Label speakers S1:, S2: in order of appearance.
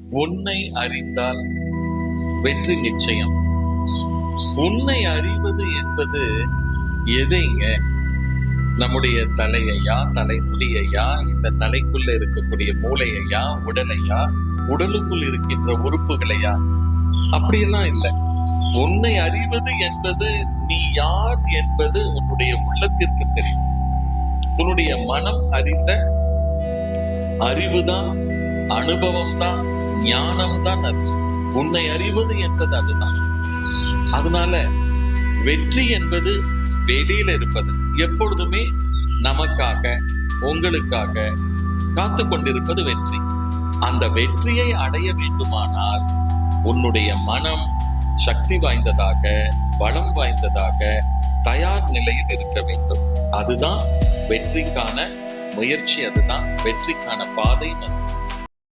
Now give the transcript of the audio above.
S1: உன்னை அறிந்தால் வெற்றி நிச்சயம். உன்னை அறிவது என்பது எதைங்க? நம்முடைய தலையையா, தலைமுடியையா, இந்த தலைக்குள்ள இருக்கக்கூடிய மூளையையா, உடலையா, உடலுக்குள் இருக்கின்ற உறுப்புகளையா? அப்படியெல்லாம் இல்லை. உன்னை அறிவது என்பது நீ யார் என்பது உன்னுடைய உள்ளத்திற்கு தெரியும். உன்னுடைய மனம் அறிந்த அறிவுதான், அனுபவம் தான், ஞானம் தான். அது உன்னை அறிவது என்பது அதுதான். அதனால வெற்றி என்பது வெளியில இருப்பது, எப்பொழுதுமே நமக்காக, உங்களுக்காக காத்து கொண்டிருப்பது வெற்றி. அந்த வெற்றியை அடைய வேண்டுமானால் உன்னுடைய மனம் சக்தி வாய்ந்ததாக, பலம் வாய்ந்ததாக, தயார் நிலையில் இருக்க வேண்டும். அதுதான் வெற்றிக்கான முயற்சி, அதுதான் வெற்றிக்கான பாதை.